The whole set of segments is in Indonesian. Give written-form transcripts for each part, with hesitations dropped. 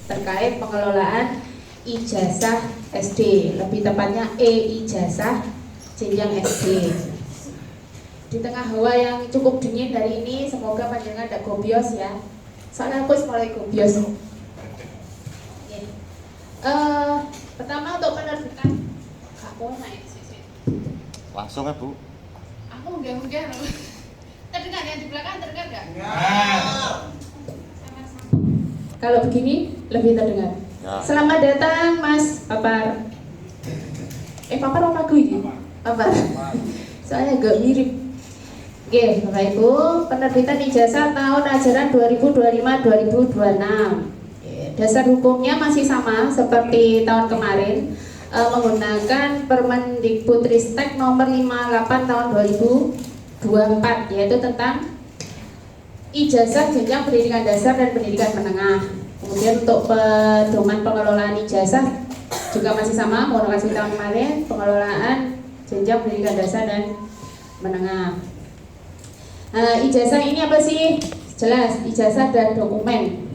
terkait pengelolaan ijazah SD, lebih tepatnya e-ijazah jenjang SD. Di tengah hawa yang cukup dingin hari ini, semoga panjenengan tidak gobios ya. Soalnya aku mulai gobios. Okay. Pertama untuk penerbitan, aku naik sih. Langsung ya Bu. Aku enggak. Terdengar yang di belakang terdengar nggak? Kalau begini lebih terdengar. Ya. Selamat datang Mas Papar. Papar apa aku ini? Papar. Soalnya agak mirip. Oke, Bapak Ibu, penerbitan ijazah tahun ajaran 2025-2026. Dasar hukumnya masih sama seperti tahun kemarin, menggunakan Permendikbudristek nomor 58 tahun 2024, yaitu tentang ijazah jenjang pendidikan dasar dan pendidikan menengah. Kemudian untuk pedoman pengelolaan ijazah juga masih sama, menggunakan tahun kemarin, pengelolaan jenjang pendidikan dasar dan menengah. Ijazah ini apa sih? Jelas, ijazah dan dokumen.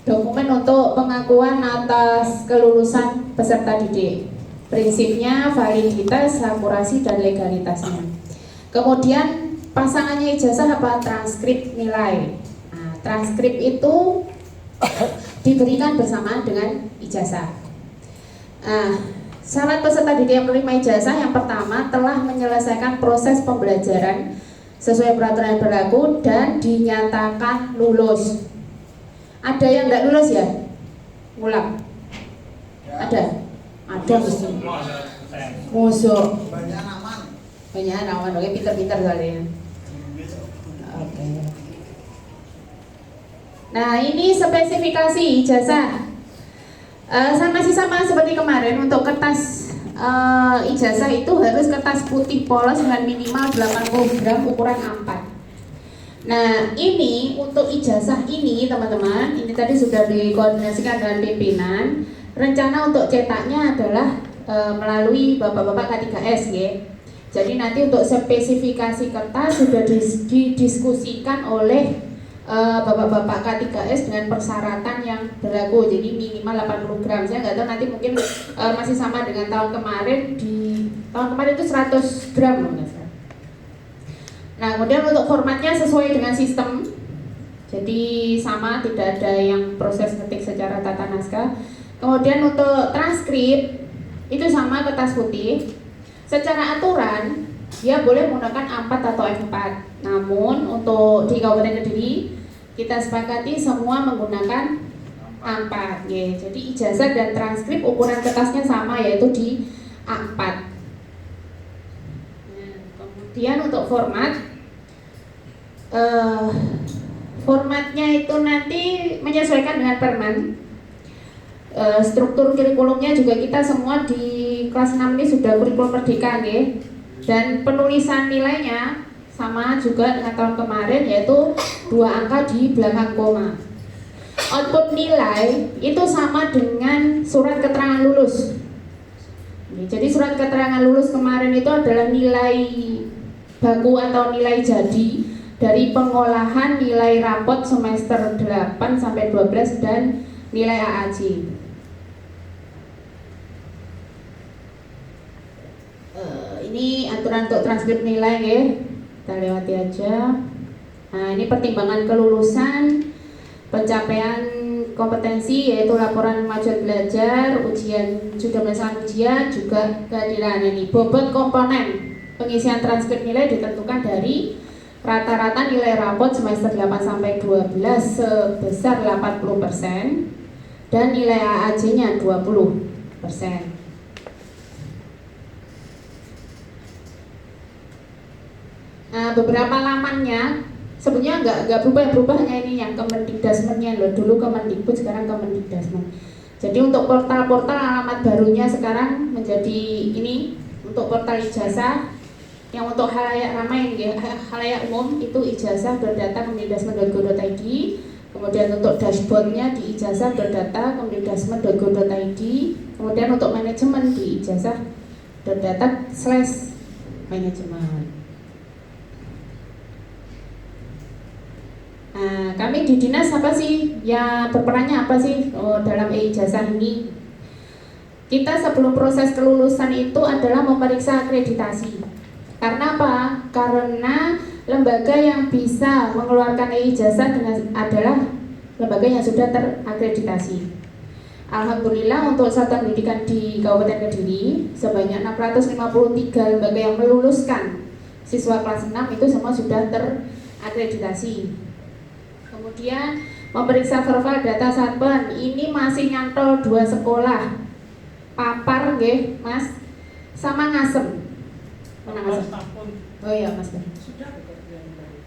Dokumen untuk pengakuan atas kelulusan peserta didik. Prinsipnya validitas, akurasi, dan legalitasnya. Kemudian pasangannya ijazah apa? Transkrip nilai. Transkrip itu diberikan bersamaan dengan ijazah. Syarat peserta didik yang menerima ijazah yang pertama telah menyelesaikan proses pembelajaran sesuai peraturan yang berlaku dan dinyatakan lulus. Ada yang tidak lulus ya? Ngulang? Ada mesti. Musuh. Banyak aman. Oke, pintar-pintar kalian. Oke. Nah, ini spesifikasi ijazah. Masih sama seperti kemarin. Untuk kertas ijazah itu harus kertas putih polos dengan minimal 80 gram ukuran A4. Nah, ini untuk ijazah ini teman-teman, ini tadi sudah dikoordinasikan dengan pimpinan. Rencana untuk cetaknya adalah melalui bapak-bapak K3S ya. Jadi nanti untuk spesifikasi kertas sudah didiskusikan oleh bapak-bapak K3S dengan persyaratan yang berlaku, jadi minimal 80 gram. Saya nggak tahu nanti mungkin masih sama dengan tahun kemarin. Di tahun kemarin itu 100 gram loh. Nah, kemudian untuk formatnya sesuai dengan sistem, jadi sama, tidak ada yang proses ketik secara tata naskah. Kemudian untuk transkrip itu sama, kertas putih. Secara aturan dia boleh menggunakan A4 atau F4. Namun untuk di Kabupaten Kediri kita sepakati semua menggunakan A4 ya. Jadi ijazah dan transkrip ukuran kertasnya sama, yaitu di A4. Nah, kemudian untuk formatnya itu nanti menyesuaikan dengan Permen. Struktur kurikulumnya juga kita semua di kelas 6 ini sudah kurikulum merdeka ya. Dan penulisan nilainya sama juga dengan tahun kemarin, yaitu 2 angka di belakang koma. Output nilai itu sama dengan surat keterangan lulus. Jadi surat keterangan lulus kemarin itu adalah nilai baku atau nilai jadi dari pengolahan nilai rapot semester 8 sampai 12 dan nilai AAJ. Ini aturan untuk transkrip nilai ya. Kita lewati aja. Nah, ini pertimbangan kelulusan, pencapaian kompetensi yaitu laporan kemajuan belajar, ujian sudah melaksanakan ujian, juga kehadiran. Ini bobot komponen pengisian transkrip nilai ditentukan dari rata-rata nilai rapot semester 8 sampai 12 sebesar 80% dan nilai AAJ-nya 20%. Nah, beberapa lamannya sebenarnya nggak berubah hanya ini yang Kemendikdasmennya loh. Dulu Kemendikbud, sekarang Kemendikdasmen. Jadi untuk portal-portal alamat barunya sekarang menjadi ini untuk portal ijazah. Yang untuk halayak ramai, halayak umum itu ijazah.data kemendikdasmen.go.id. Kemudian untuk dashboardnya di ijazah.data kemendikdasmen.go.id. Kemudian untuk manajemen di ijazah.data/manajemen. Nah, kami di dinas apa sih ya, berperannya apa sih dalam e-ijazah ini? Kita sebelum proses kelulusan itu adalah memeriksa akreditasi. Karena apa? Karena lembaga yang bisa mengeluarkan e-ijazah adalah lembaga yang sudah terakreditasi. Alhamdulillah untuk satuan pendidikan di Kabupaten Kediri sebanyak 653 lembaga yang meluluskan siswa kelas 6 itu semua sudah terakreditasi. Kemudian memeriksa verbal data Satpen, ini masih nyantol 2 sekolah, Papar nggih Mas, sama Ngasem. Mana Ngasem? Oh iya Mas.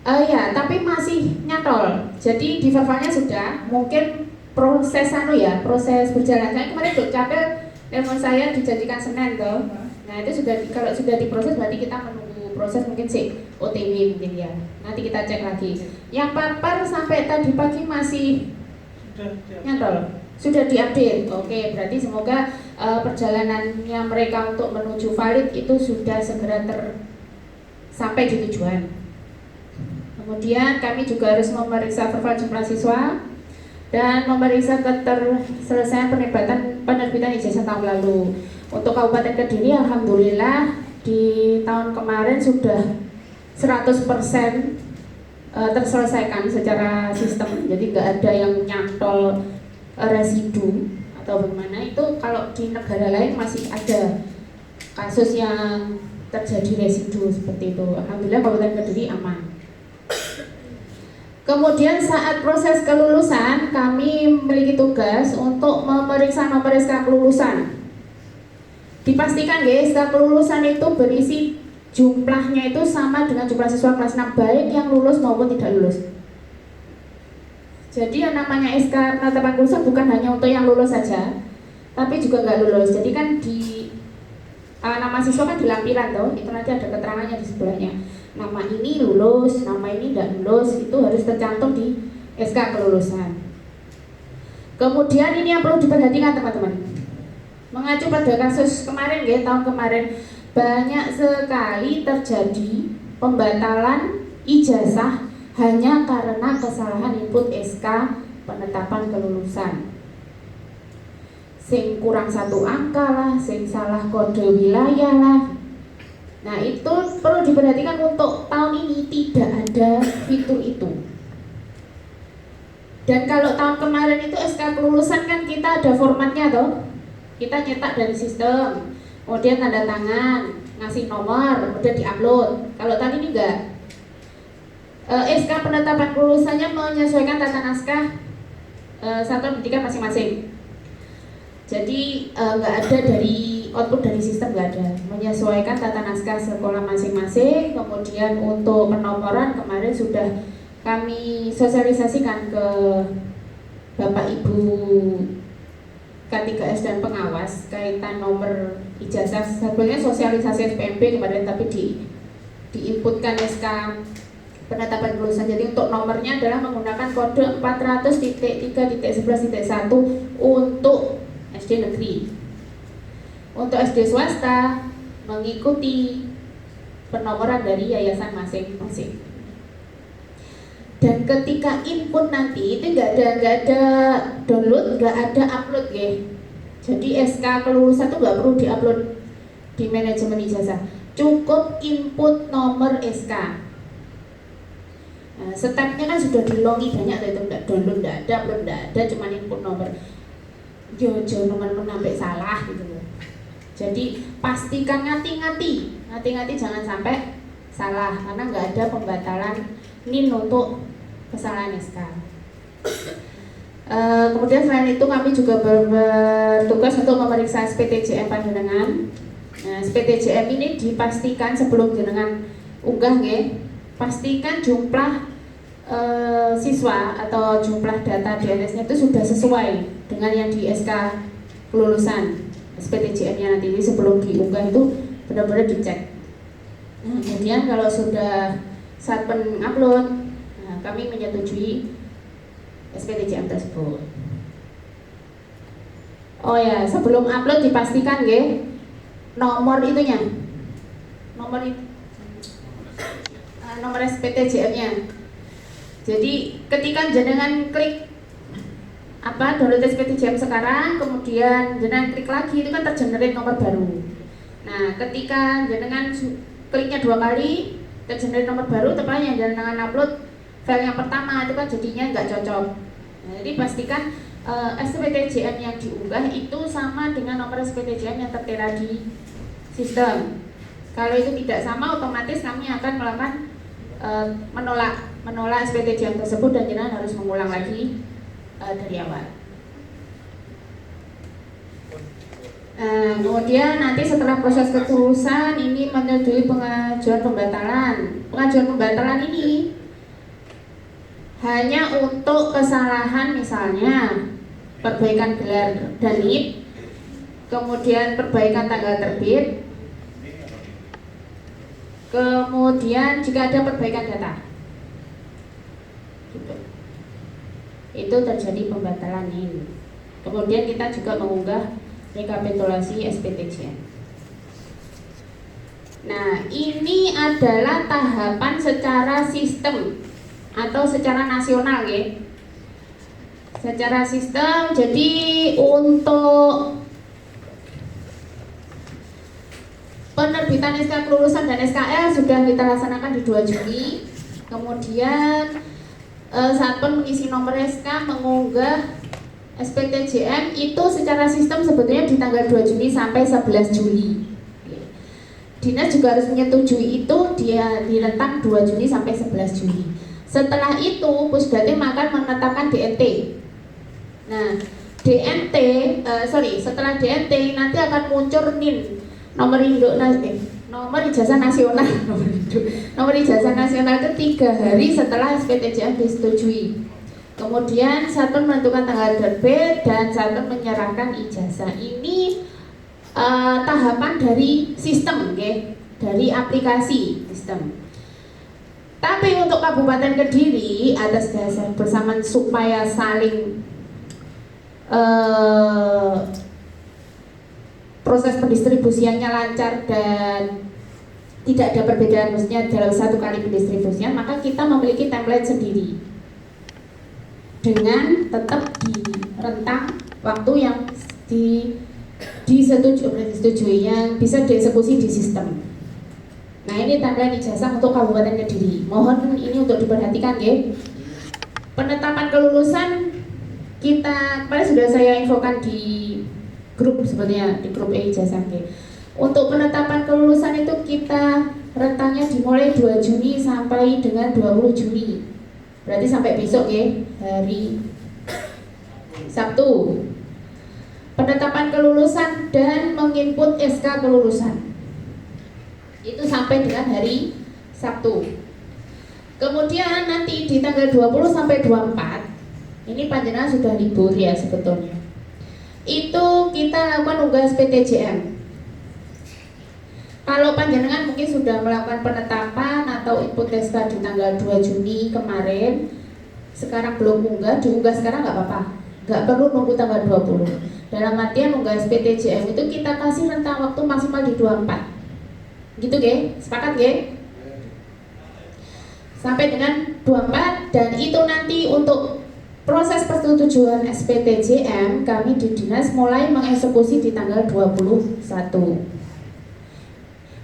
Ya, tapi masih nyantol. Jadi di verbalnya sudah, mungkin proses proses berjalan. Saya kemarin Dukcapil telepon saya dijanjikan Senin toh. Nah, itu sudah kalau sudah diproses berarti kita menunggu proses mungkin sih OTW mungkin ya. Nanti kita cek lagi. Yang Papar sampai tadi pagi masih nyantol. Sudah diupdate. Oke, berarti semoga perjalanannya mereka untuk menuju valid itu sudah segera sampai di tujuan. Kemudian kami juga harus memeriksa verbal jumlah siswa dan memeriksa keterselesaian penerbitan ijazah tahun lalu. Untuk Kabupaten Kediri alhamdulillah di tahun kemarin sudah 100% terselesaikan secara sistem. Jadi nggak ada yang nyantol residu atau bagaimana. Itu kalau di negara lain masih ada kasus yang terjadi residu seperti itu. Alhamdulillah Kabupaten Kediri aman. Kemudian saat proses kelulusan kami memiliki tugas untuk memeriksa nomor SK kelulusan. Dipastikan guys, SK kelulusan itu berisi jumlahnya itu sama dengan jumlah siswa kelas 6 baik yang lulus maupun tidak lulus. Jadi yang namanya SK penetapan kelulusan bukan hanya untuk yang lulus saja, tapi juga nggak lulus. Jadi kan di nama siswa kan di lampiran toh, itu nanti ada keterangannya di sebelahnya. Nama ini lulus, nama ini tidak lulus, itu harus tercantum di SK kelulusan. Kemudian ini yang perlu diperhatikan teman-teman. Mengacu pada kasus kemarin ya, tahun kemarin banyak sekali terjadi pembatalan ijazah hanya karena kesalahan input SK penetapan kelulusan. Sing kurang 1 angka lah, sing salah kode wilayah lah. Nah itu perlu diperhatikan untuk tahun ini tidak ada fitur itu. Dan kalau tahun kemarin itu SK kelulusan kan kita ada formatnya toh. Kita nyetak dari sistem, kemudian tanda tangan, ngasih nomor, kemudian diupload. Kalau tahun ini enggak. SK penetapan kelulusannya menyesuaikan tata naskah satuan pendidikan masing-masing. Jadi nggak ada dari output dari sistem, nggak ada, menyesuaikan tata naskah sekolah masing-masing. Kemudian untuk penomoran kemarin sudah kami sosialisasikan ke Bapak Ibu K3S dan pengawas kaitan nomor ijazah. Sebenarnya sosialisasi SPMP kemarin tapi diinputkan SK penetapan kelulusan. Jadi untuk nomornya adalah menggunakan kode 400.3.11.1 untuk SD negeri. Untuk SD swasta mengikuti penomoran dari yayasan masing-masing. Dan ketika input nanti itu nggak ada download, nggak ada upload ya. Jadi SK kelulusan itu nggak perlu diupload di manajemen ijazah, cukup input nomor SK. Nah, stepnya kan sudah dilongi banyak, itu nggak download, nggak ada, upload nggak ada, cuma input nomor. Jojo nomor sampai salah gitu loh. Jadi pastikan ngati-ngati jangan sampai salah karena nggak ada pembatalan NIN untuk kesalahan SK. Kemudian selain itu kami juga bertugas untuk memeriksa SPTJM panjenengan. Nah, SPTJM ini dipastikan sebelum jenengan unggah nggih, pastikan jumlah siswa atau jumlah data DNS-nya itu sudah sesuai dengan yang di SK kelulusan SPTJM-nya nanti. Ini sebelum diunggah itu benar-benar dicek. Nah, kemudian kalau sudah Satpen upload, nah, kami menyetujui SPTJM tersebut. Oh ya, sebelum upload dipastikan nggih nomor itunya, nomor SPTJM-nya. Jadi ketika jenengan klik download SPTJM sekarang, kemudian jenengan klik lagi, itu kan tergenerate nomor baru. Nah, ketika jenengan kliknya 2 kali, tergenerate nomor baru, tepatnya jenengan upload file yang pertama, itu kan jadinya nggak cocok. Nah, jadi pastikan SPTJM yang diunggah itu sama dengan nomor SPTJM yang tertera di sistem. Kalau itu tidak sama, otomatis kami akan melakukan menolak SPTJM tersebut dan jenengan harus mengulang lagi dari awal. Kemudian nanti setelah proses ketulusan ini menyetujui pengajuan pembatalan. Pengajuan pembatalan ini hanya untuk kesalahan, misalnya perbaikan gelar dan NIP, kemudian perbaikan tanggal terbit, kemudian jika ada perbaikan data, gitu. Itu terjadi pembatalan ini. Kemudian kita juga mengunggah rekapitulasi SPTJM. Nah, ini adalah tahapan secara sistem atau secara nasional, ya. Secara sistem, jadi untuk penerbitan SK kelulusan dan SKL sudah kita laksanakan di 2 Juni. Kemudian saat mengisi nomor SK mengunggah SPTJM itu secara sistem sebetulnya di tanggal 2 Juni sampai 11 Juli. Dinas juga harus menyetujui itu dia di rentang 2 Juni sampai 11 Juli. Setelah itu Pusdatin akan menetapkan DNT. Nah, setelah DNT nanti akan muncul NIN, nomor induk nomor ijazah nasional, nomor ijazah nasional itu 3 hari setelah SPTJM disetujui. Kemudian Satpam menentukan tanggal terbit dan Satpam menyerahkan ijazah. Ini tahapan dari sistem, okay? Dari aplikasi sistem. Tapi untuk Kabupaten Kediri atas dasar bersamaan supaya saling proses pendistribusiannya lancar dan tidak ada perbedaan, maksudnya dalam 1 kali pendistribusian, maka kita memiliki template sendiri dengan tetap di rentang waktu yang disetujui yang bisa dieksekusi di sistem. Nah, ini template ijazah untuk Kabupaten Kediri. Mohon ini untuk diperhatikan, ya. Penetapan kelulusan kita kemarin sudah saya infokan di grup, sebenarnya di grup ijazah. Untuk penetapan kelulusan itu kita rentangnya dimulai 2 Juni sampai dengan 20 Juni. Berarti sampai besok, ya, hari Sabtu. Penetapan kelulusan dan menginput SK kelulusan itu sampai dengan hari Sabtu. Kemudian nanti di tanggal 20 sampai 24 ini panjenengan sudah libur, ya, sebetulnya. Itu kita lakukan unggah SPTJM. Kalau panjenengan mungkin sudah melakukan penetapan atau input SK di tanggal 2 Juni kemarin, sekarang belum unggah, diunggah sekarang nggak apa-apa, nggak perlu nunggu tanggal 20. Dalam artian unggah SPTJM itu kita kasih rentang waktu maksimal di 24. Gitu, ge? Sepakat, ge? Sampai dengan 24, dan itu nanti untuk proses persetujuan SPTJM kami di dinas mulai mengeksekusi di tanggal 21.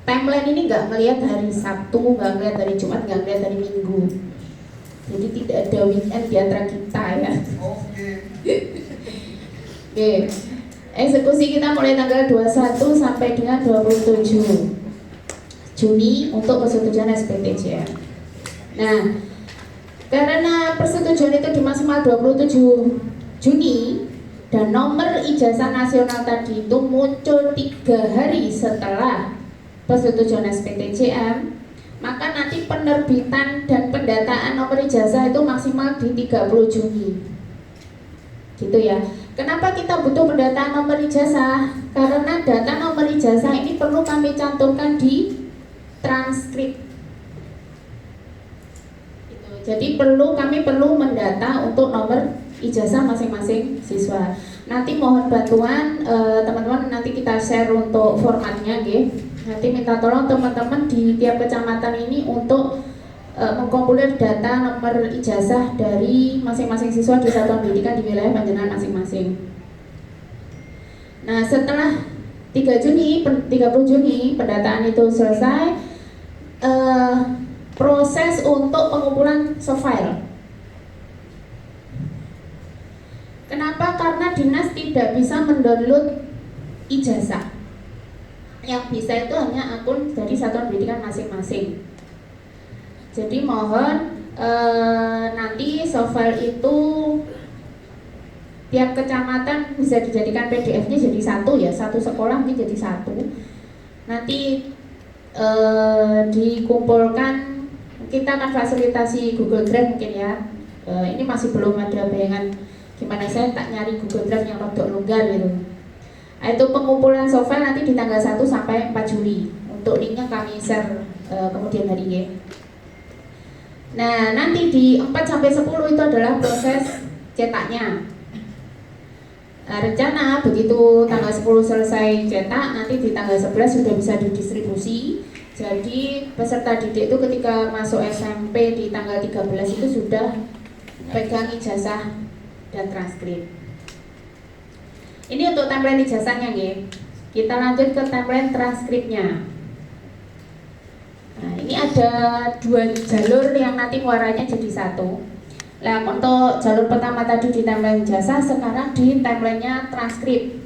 Timeline ini nggak melihat hari Sabtu, nggak melihat hari Jumat, nggak melihat hari Minggu. Jadi tidak ada weekend di antara kita, ya. Oke. Eksekusi kita mulai tanggal 21 sampai dengan 27 Juni untuk persetujuan SPTJM. Nah, karena persetujuan itu di maksimal 27 Juni dan nomor ijazah nasional tadi itu muncul 3 hari setelah persetujuan SPTJM, maka nanti penerbitan dan pendataan nomor ijazah itu maksimal di 30 Juni. Gitu, ya. Kenapa kita butuh pendataan nomor ijazah? Karena data nomor ijazah ini perlu kami cantumkan di transkrip. Jadi kami perlu mendata untuk nomor ijazah masing-masing siswa. Nanti mohon bantuan teman-teman, nanti kita share untuk formatnya, gitu. Nanti minta tolong teman-teman di tiap kecamatan ini untuk mengkompilir data nomor ijazah dari masing-masing siswa di satuan pendidikan di wilayah panjenengan masing-masing. Nah, setelah 30 Juni pendataan itu selesai, proses untuk pengumpulan soft file. Kenapa? Karena dinas tidak bisa mendownload ijazah. Yang bisa itu hanya akun dari satuan pendidikan masing-masing. Jadi mohon nanti soft file itu tiap kecamatan bisa dijadikan PDF-nya jadi satu ya, satu sekolah ini jadi satu. Nanti dikumpulkan, kita akan fasilitasi Google Drive mungkin ya. Ini masih belum ada bayangan gimana saya tak nyari Google Drive yang rada longgar gitu. Itu pengumpulan soft file nanti di tanggal 1 sampai 4 Juli. Untuk linknya kami share kemudian hari ini. Nah, nanti di 4 sampai 10 itu adalah proses cetaknya. Rencana begitu tanggal 10 selesai cetak, nanti di tanggal 11 sudah bisa didistribusi. Jadi peserta didik itu ketika masuk SMP di tanggal 13 itu sudah pegang ijazah dan transkrip. Ini untuk template ijazahnya nggih. Kita lanjut ke template transkripnya. Nah, ini ada 2 jalur yang nanti muaranya jadi satu. Nah, untuk jalur pertama tadi di template ijazah, sekarang di template-nya transkrip.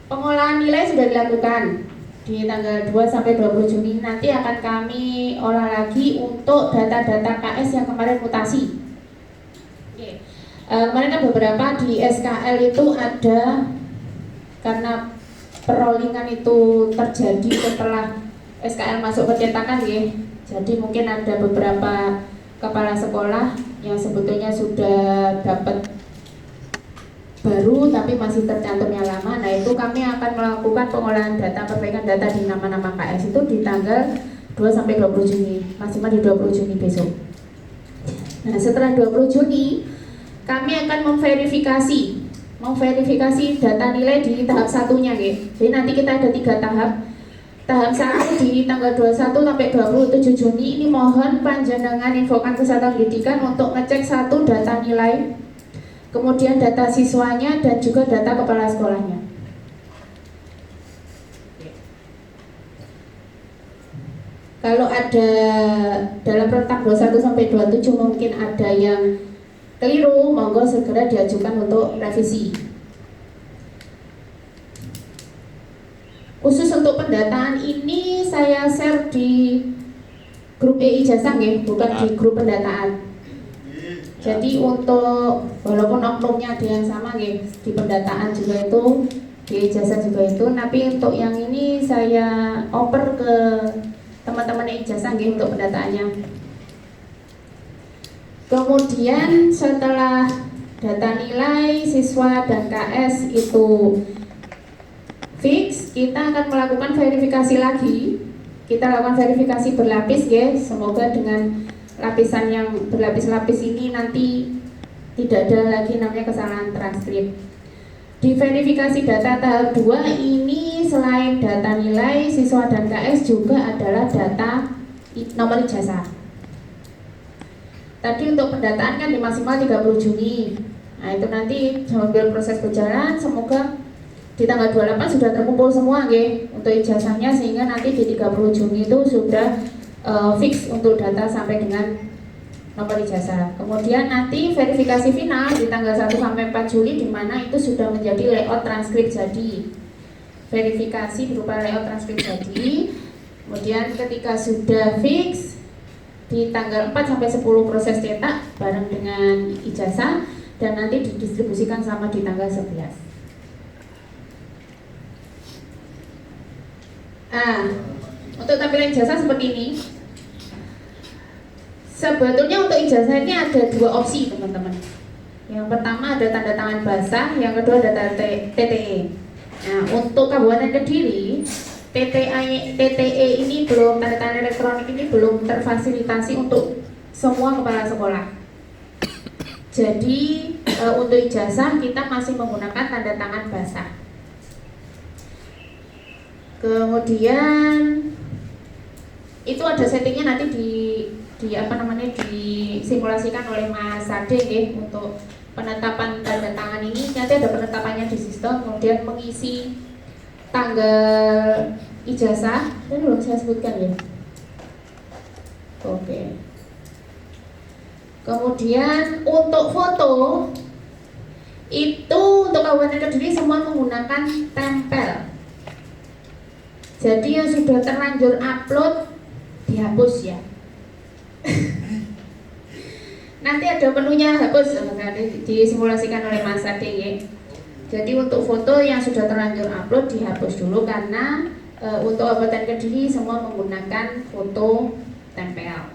Pengolahan nilai sudah dilakukan di tanggal 2 sampai 20 Juni. Nanti akan kami olah lagi untuk data-data KS yang kemarin mutasi. Oke. Kemarin kan beberapa di SKL itu ada, karena perollingan itu terjadi setelah SKL masuk percetakan ya. Jadi mungkin ada beberapa kepala sekolah yang sebetulnya sudah dapat baru tapi masih tercantum yang lama. Nah, itu kami akan melakukan pengolahan data, perbaikan data di nama-nama KS itu di tanggal 2 sampai 20 Juni, maksimal di 20 Juni besok. Nah, setelah 20 Juni kami akan memverifikasi data nilai di tahap satunya ya. Jadi nanti kita ada 3 tahap. Tahap 1 di tanggal 21 sampai 27 Juni ini mohon panjenengan infokan ke satuan pendidikan untuk ngecek 1 data nilai, kemudian data siswanya dan juga data kepala sekolahnya. Kalau ada dalam rentang 21 sampai 27 mungkin ada yang keliru, monggo segera diajukan untuk revisi. Khusus untuk pendataan ini saya share di grup e-ijazah ya, bukan di grup pendataan. Jadi untuk walaupun oknumnya ada yang sama ya, di pendataan juga itu, di ijazah juga itu, tapi untuk yang ini saya oper ke teman-teman ijazah ya untuk pendataannya. Kemudian setelah data nilai siswa dan KS itu fix, kita akan melakukan verifikasi lagi. Kita lakukan verifikasi berlapis ya. Semoga dengan lapisan yang berlapis-lapis ini nanti tidak ada lagi namanya kesalahan transkrip. Di verifikasi data tahap 2 ini selain data nilai siswa dan KS juga adalah data nomor ijazah. Tadi untuk pendataan kan di maksimal 30 Juni. Nah, itu nanti sambil proses berjalan semoga di tanggal 28 sudah terkumpul semua nggih untuk ijazahnya, sehingga nanti di 30 Juni itu sudah fix untuk data sampai dengan nomor ijazah. Kemudian nanti verifikasi final di tanggal 1 sampai 4 Juli di mana itu sudah menjadi layout transkrip jadi. Verifikasi berupa layout transkrip jadi. Kemudian ketika sudah fix di tanggal 4 sampai 10 proses cetak bareng dengan ijazah dan nanti didistribusikan sama di tanggal 11. Untuk tampilan ijazah seperti ini. Sebetulnya untuk ijazah ini ada 2 opsi teman-teman. Yang pertama ada tanda tangan basah, yang kedua ada TTE. Nah, untuk Kabupaten Kediri, TTE ini belum, tanda tangan elektronik ini belum terfasilitasi untuk semua kepala sekolah. Jadi untuk ijazah kita masih menggunakan tanda tangan basah. Kemudian itu ada settingnya nanti di disimulasikan oleh Mas Sade nggih untuk penetapan tanda tangan ini. Nanti ada penetapannya di sistem, kemudian mengisi tanggal ijazah dan belum saya sebutkan ya. Oke. Kemudian untuk foto itu untuk Kabupaten Kediri semua menggunakan tempel. Jadi yang sudah terlanjur upload dihapus ya. Nanti ada menunya hapus, disimulasikan oleh Mas Ade ya. Jadi untuk foto yang sudah terlanjur upload dihapus dulu karena untuk Kabupaten Kediri semua menggunakan foto tempel.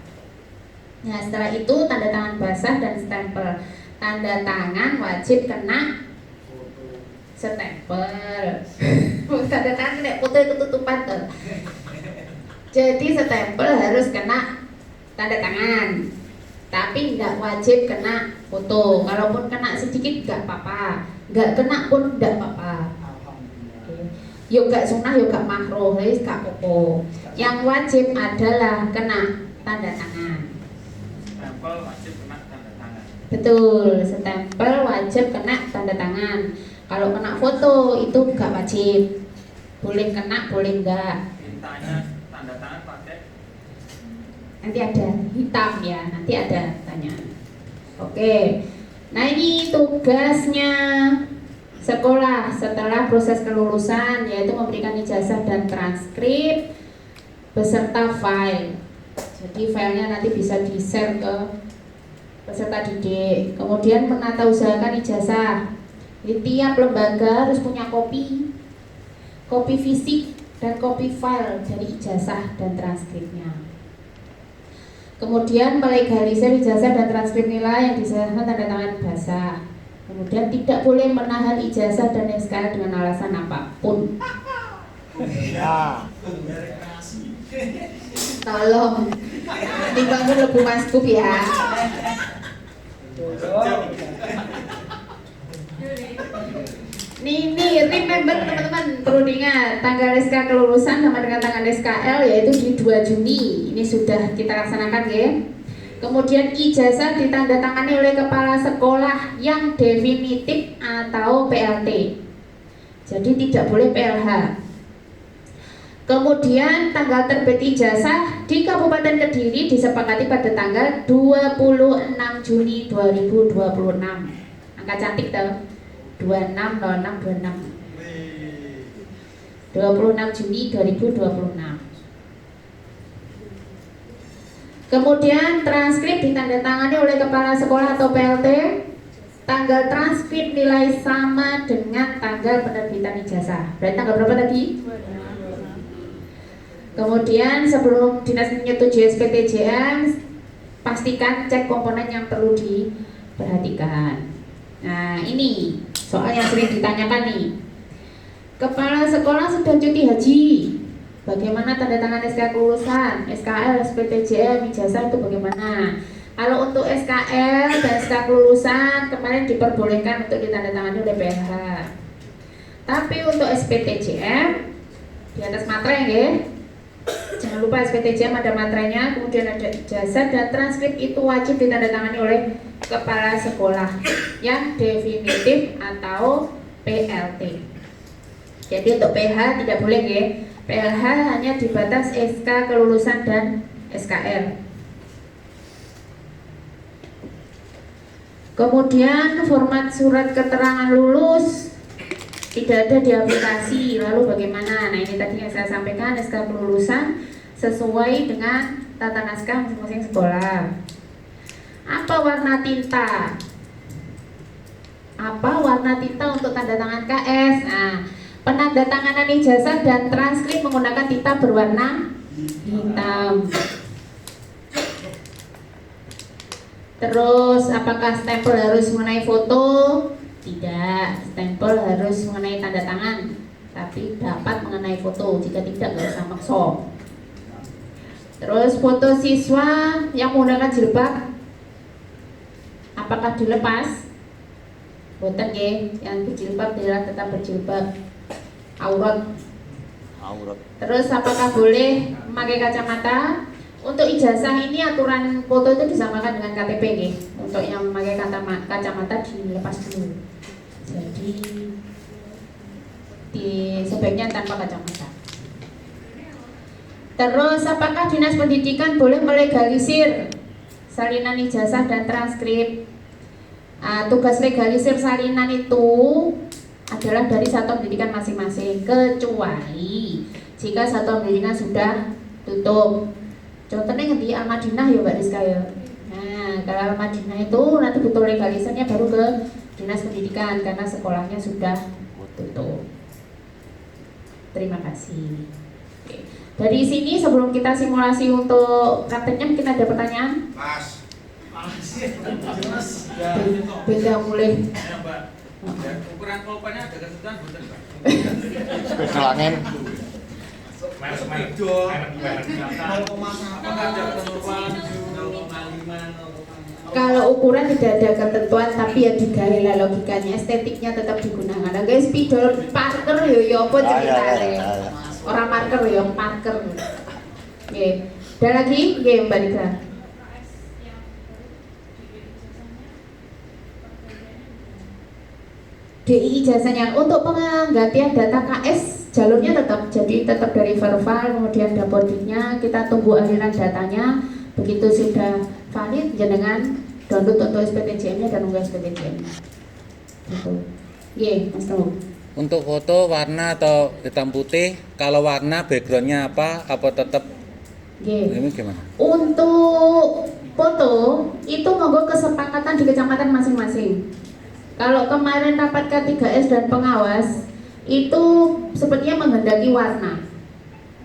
Nah setelah itu tanda tangan basah dan stempel. Tanda tangan wajib kena stempel. Tanda tangan kena foto itu tutupan tuh. Jadi stempel harus kena tanda tangan, tapi nggak wajib kena foto. Kalaupun kena sedikit nggak apa-apa, nggak kena pun nggak apa-apa. Yuk gak sunnah, yuk gak makruh, gak apa-apa. Yang wajib adalah kena tanda tangan. Stempel wajib kena tanda tangan. Betul, stempel wajib kena tanda tangan. Kalau kena foto itu gak wajib. Boleh kena, boleh enggak. Mintanya tanda tangan pakai Nanti ada hitam ya, nanti ada tanya. Oke. Nah ini tugasnya sekolah setelah proses kelulusan, yaitu memberikan ijazah dan transkrip beserta file. Jadi filenya nanti bisa di-share ke peserta didik. Kemudian menata usahakan ijazah. Jadi tiap lembaga harus punya kopi fisik dan kopi file dari ijazah dan transkripnya. Kemudian melegalisir ijazah dan transkrip nilai yang disahkan tanda tangan basah. Kemudian tidak boleh menahan ijazah dan SKL dengan alasan apapun. Ya. Tolong dibangun lebih maskup ya. Nih, remember teman-teman, perlu diingat tanggal SK kelulusan sama dengan tanggal SKL yaitu di 2 Juni. Ini sudah kita laksanakan ya. Kemudian ijazah ditandatangani oleh kepala sekolah yang definitif atau PLT. Jadi tidak boleh PLH. Kemudian tanggal terbit ijazah di Kabupaten Kediri disepakati pada tanggal 26 Juni 2026. Angka cantik tuh. 260626. 26 Juni 2026. Kemudian transkrip ditandatangani oleh kepala sekolah atau PLT. Tanggal transkrip nilai sama dengan tanggal penerbitan ijazah. Berarti tanggal berapa tadi? Kemudian sebelum dinas menyetujui SPTJM, pastikan cek komponen yang perlu diperhatikan. Nah ini soal yang sering ditanyakan nih. Kepala sekolah sudah cuti haji, bagaimana tanda tangan SK kelulusan, SKL, SPTJM, ijazah itu bagaimana? Kalau untuk SKL dan SK kelulusan kemarin diperbolehkan untuk ditandatangani oleh PLH. Tapi untuk SPTJM di atas materai ya. Jangan lupa SPTJM ada materainya, kemudian ada ijazah dan transkrip itu wajib ditandatangani oleh kepala sekolah yang definitif atau PLT. Jadi untuk PH tidak boleh ya. PLH hanya dibatas SK kelulusan dan SKL. Kemudian format surat keterangan lulus tidak ada di aplikasi. Lalu bagaimana? Nah ini tadi yang saya sampaikan, SK kelulusan sesuai dengan tata naskah masing-masing sekolah. Apa warna tinta? Apa warna tinta untuk tanda tangan KS? Nah, penandatanganan ijazah dan transkrip menggunakan tinta berwarna hitam. Terus apakah stempel harus mengenai foto? Tidak, stempel harus mengenai tanda tangan, tapi dapat mengenai foto. Jika tidak, nggak usah maksa. Terus foto siswa yang menggunakan jilbab, apakah dilepas? Boten ya, yang berjilbab adalah tetap berjilbab, aurat. Aurat. Terus apakah boleh memakai kacamata? Untuk ijazah ini aturan foto itu disamakan dengan KTP nggih. Untuk yang memakai kacamata dilepas dulu. Jadi sebaiknya tanpa kacamata. Terus apakah Dinas Pendidikan boleh melegalisir salinan ijazah dan transkrip? Tugas legalisir salinan itu adalah dari satuan pendidikan masing-masing, kecuali jika satuan pendidikan sudah tutup. Contohnya ngendi Al-Madinah ya Mbak Rizka ya. Nah, kalau Al-Madinah itu nanti butuh legalisirnya baru ke Dinas Pendidikan karena sekolahnya sudah tutup. Terima kasih. Oke. Dari sini sebelum kita simulasi untuk prakteknya mungkin ada pertanyaan? Mas. Beda mulai. Ya, Mbak. Dan ukuran pulpennya ada ketentuan bukan, Mbak? Kecelangin. Apakah ada ketentuan 0,5? Kalau ukuran tidak ada ketentuan tapi ya digawe lah logikanya, estetiknya tetap digunakan. Nah, guys, spidol Parker yo apa ceritane? Orang marker ya, marker. Oke. Ada lagi? Oke, Mbak Rika. DI ijazahnya untuk penggantian data KS jalurnya tetap dari verbal, kemudian dapodiknya kita tunggu aliran datanya. Begitu sudah valid jenengan download untuk SPTJM-nya dan unggah SPTJM-nya. Gitu. Mas Temu. Untuk foto warna atau hitam putih, kalau warna backgroundnya apa tetap ini gimana? Untuk foto itu monggo kesepakatan di kecamatan masing-masing. Kalau kemarin rapat K3S dan pengawas itu sepertinya menghendaki warna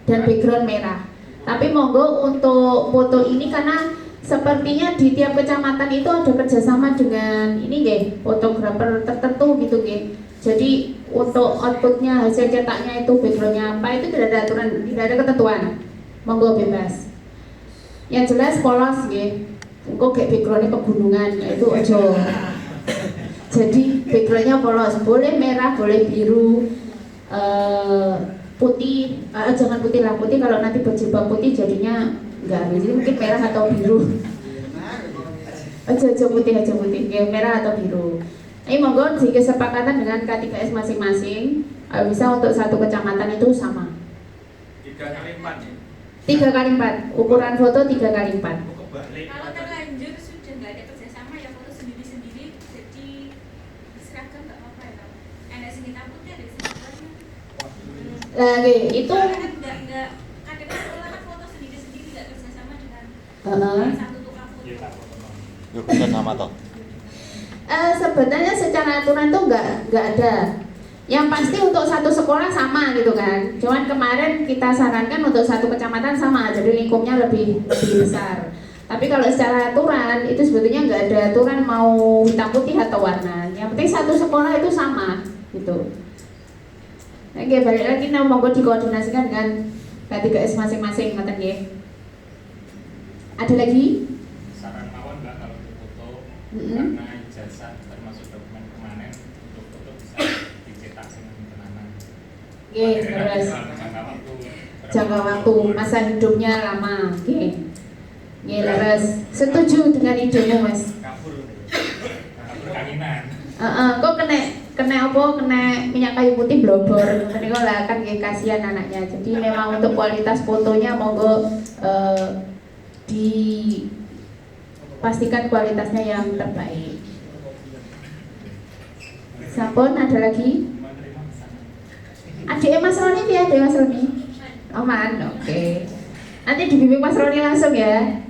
dan background merah. Tapi monggo untuk foto ini karena sepertinya di tiap kecamatan itu ada kerjasama dengan ini nggih, fotografer tertentu gitu nggih. Jadi untuk outputnya hasil cetaknya itu backgroundnya apa itu tidak ada aturan, tidak ada ketentuan. Monggo bebas. Yang jelas polos nggih. Engko kayak backgroundnya pegunungan itu ojo. Jadi backgroundnya polos, boleh merah, boleh biru, putih, jangan putih lah, putih kalau nanti berjilbab putih jadinya enggak, jadi mungkin merah atau biru. Aja putih, ya, merah atau biru. Ini monggo di kesepakatan dengan K3S masing-masing, bisa untuk satu kecamatan itu sama. 3x4 ya? 3x4, ukuran foto 3x4. Kalau terlanjur sudah nggak ada kerjasama ya foto sendiri-sendiri jadi seragam nggak apa-apa ya Pak? Ada sini takutnya ada sini takutnya. Itu Nggak kadang sekolah kan foto sendiri-sendiri nggak kerjasama dengan satu tukang foto. Yuk kita sama toh. Sebenarnya secara aturan tuh nggak ada. Yang pasti untuk satu sekolah sama gitu kan. Cuman kemarin kita sarankan untuk satu kecamatan sama, jadi lingkupnya lebih besar. Tapi kalau secara aturan itu sebetulnya nggak ada aturan mau hitam putih atau warna. Yang penting satu sekolah itu sama gitu. Oke, balik lagi monggo dikoordinasikan dengan K3S masing-masing, ngoten nggih. Ada lagi? Saran mawon Mbak kalau untuk foto karena ijazah termasuk dokumen kemarin untuk foto bisa dicetak sing tenanan. Oke, terus jangka waktu masa hidupnya lama. Oke. Oke, terus setuju dengan idemu Mas? Kabur kanginan. Kok kena apa? Kena minyak kayu putih blobor. Tadi kok lah kan kasihan anaknya. Jadi memang untuk kualitas fotonya monggo dipastikan kualitasnya yang terbaik. Sampun ada lagi? Adik Mas Roni ya, Adik Mas Roni. Aman, oke. Nanti dibimbing Mas Roni langsung ya.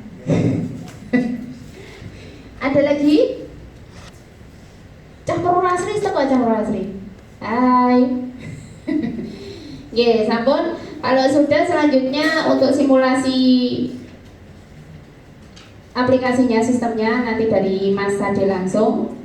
Ada lagi? Cah Rasri, kok Cah Rasri? Hai. Oke, sampun. Kalau sudah selanjutnya untuk simulasi aplikasinya, sistemnya nanti dari Mas Sade langsung.